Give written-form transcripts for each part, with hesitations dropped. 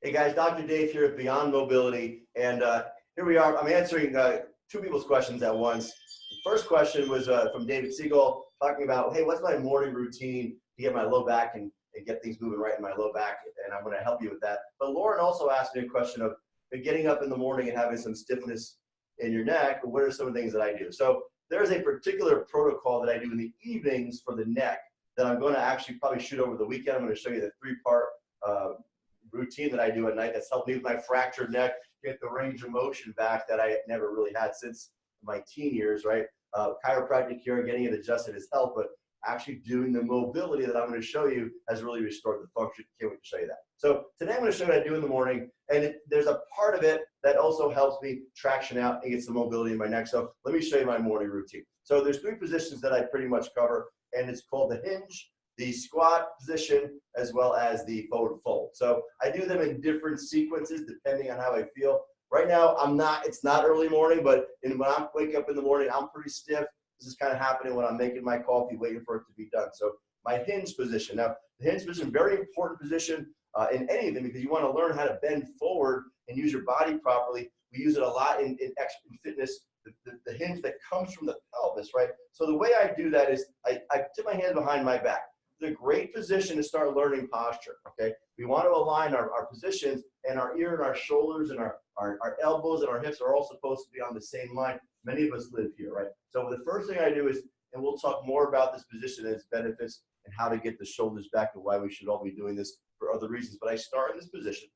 Hey guys, Dr. Dave here at Beyond Mobility, and here we are. I'm answering two people's questions at once. The first question was from David Siegel, talking about, hey, what's my morning routine to get my low back and get things moving right in my low back, and I'm going to help you with that. But Lauren also asked me a question of getting up in the morning and having some stiffness in your neck. What are some of the things that I do? So there's a particular protocol that I do in the evenings for the neck that I'm going to actually probably shoot over the weekend. I'm going to show you the three-part routine that I do at night that's helped me with my fractured neck, get the range of motion back that I never really had since my teen years, right? Chiropractic care, getting it adjusted has helped, but actually doing the mobility that I'm going to show you has really restored the function. Can't wait to show you that. So today I'm going to show you what I do in the morning, and there's a part of it that also helps me traction out and get some mobility in my neck. So let me show you my morning routine. So there's three positions that I pretty much cover, and it's called the hinge, the squat position, as well as the forward fold. So I do them in different sequences depending on how I feel. Right now, it's not early morning, but when I wake up in the morning, I'm pretty stiff. This is kind of happening when I'm making my coffee, waiting for it to be done. So my hinge position. Now, the hinge position, very important position in anything, because you want to learn how to bend forward and use your body properly. We use it a lot in fitness, the hinge that comes from the pelvis, right? So the way I do that is I tip my hands behind my back. It's a great position to start learning posture, okay? We want to align our positions, and our ear and our shoulders and our elbows and our hips are all supposed to be on the same line. Many of us live here, right? So the first thing I do is, and we'll talk more about this position and its benefits and how to get the shoulders back and why we should all be doing this for other reasons. But I start in this position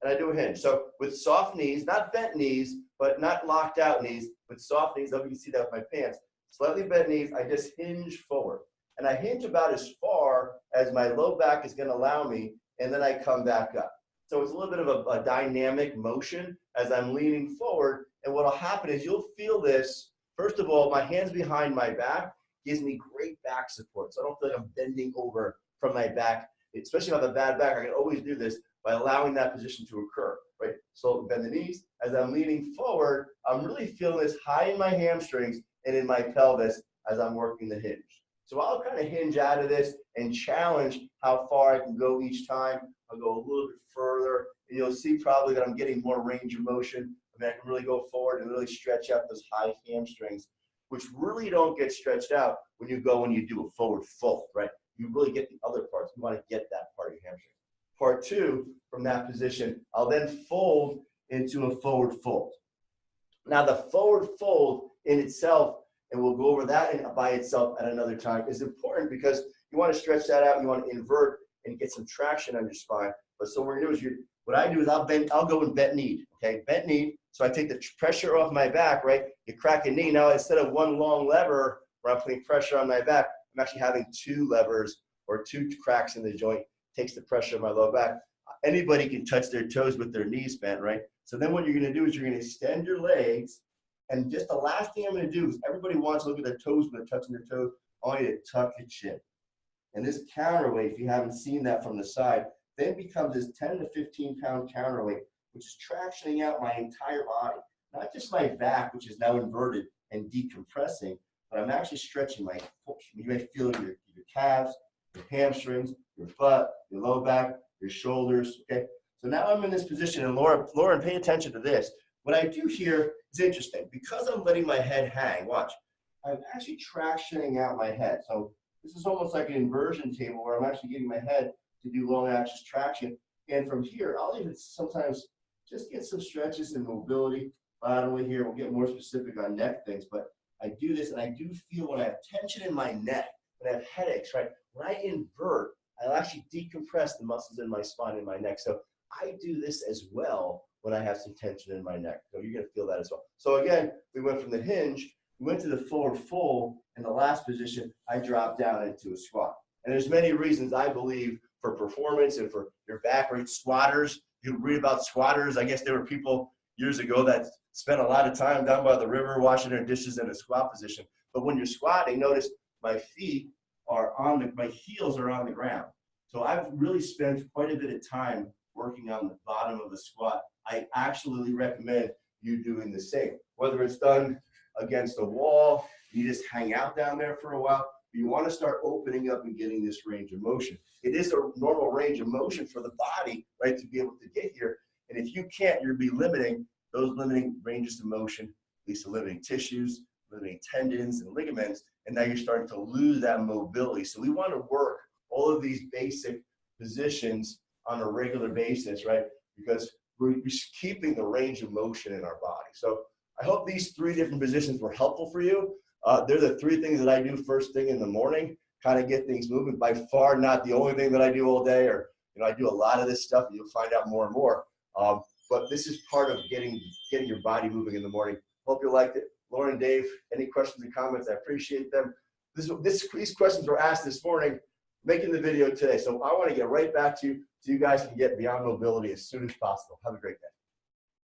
and I do a hinge. So with soft knees, not bent knees, but not locked out knees, with soft knees, hope you can see that with my pants, slightly bent knees, I just hinge forward. And I hinge about as far as my low back is going to allow me, and then I come back up. So it's a little bit of a dynamic motion as I'm leaning forward. And what will happen is you'll feel this. First of all, my hands behind my back gives me great back support. So I don't feel like I'm bending over from my back. Especially if I have a bad back, I can always do this by allowing that position to occur, right? So bend the knees. As I'm leaning forward, I'm really feeling this high in my hamstrings and in my pelvis as I'm working the hinge. So I'll kind of hinge out of this and challenge how far I can go each time. I'll go a little bit further, and you'll see probably that I'm getting more range of motion. I mean, I can really go forward and really stretch out those high hamstrings, which really don't get stretched out when you do a forward fold, right? You really get the other parts. You want to get that part of your hamstring. Part two, from that position, I'll then fold into a forward fold. Now, the forward fold in itself, and we'll go over that by itself at another time, is important because you want to stretch that out. You want to invert and get some traction on your spine. But so what we're going to do is, what I do is I'll go in bent knee, okay? Bent knee. So I take the pressure off my back, right? You crack a knee. Now, instead of one long lever where I'm putting pressure on my back, I'm actually having two levers or two cracks in the joint. Takes the pressure on my low back. Anybody can touch their toes with their knees bent, right? So then what you're going to do is you're going to extend your legs. And just the last thing I'm going to do is, everybody wants to look at their toes when they're touching their toes. I want you to tuck your chin. And this counterweight, if you haven't seen that from the side, then becomes this 10 to 15 pound counterweight, which is tractioning out my entire body. Not just my back, which is now inverted and decompressing, but I'm actually stretching my foot. You may feel your calves, your hamstrings, your butt, your low back, your shoulders, okay? So now I'm in this position, and Lauren, pay attention to this. What I do here is interesting. Because I'm letting my head hang, watch, I'm actually tractioning out my head. So this is almost like an inversion table where I'm actually getting my head to do long axis traction. And from here, I'll even sometimes just get some stretches and mobility laterally here. We'll get more specific on neck things, but I do this, and I do feel when I have tension in my neck, when I have headaches, right? When I invert, I'll actually decompress the muscles in my spine and my neck. So I do this as well when I have some tension in my neck. So you're going to feel that as well. So again, we went from the hinge, we went to the forward fold. In the last position, I dropped down into a squat. And there's many reasons, I believe, for performance and for your back, right? Squatters, you read about squatters. I guess there were people years ago that spent a lot of time down by the river washing their dishes in a squat position. But when you're squatting, notice my feet are my heels are on the ground. So I've really spent quite a bit of time working on the bottom of the squat. I actually recommend you doing the same, whether it's done against a wall, you just hang out down there for a while. You want to start opening up and getting this range of motion. It is a normal range of motion for the body, right, to be able to get here. And if you can't, you'll be limiting those limiting ranges of motion, leads to limiting tissues, limiting tendons and ligaments, and now you're starting to lose that mobility. So we want to work all of these basic positions on a regular basis, right? Because we're keeping the range of motion in our body. So I hope these 3 different positions were helpful for you. They're the 3 things that I do first thing in the morning, kind of get things moving. By far not the only thing that I do all day, or I do a lot of this stuff, and you'll find out more and more. But this is part of getting your body moving in the morning. Hope you liked it. Lauren, Dave, any questions and comments? I appreciate them. These questions were asked this morning, making the video today. So I want to get right back to you so you guys can get beyond mobility as soon as possible. Have a great day.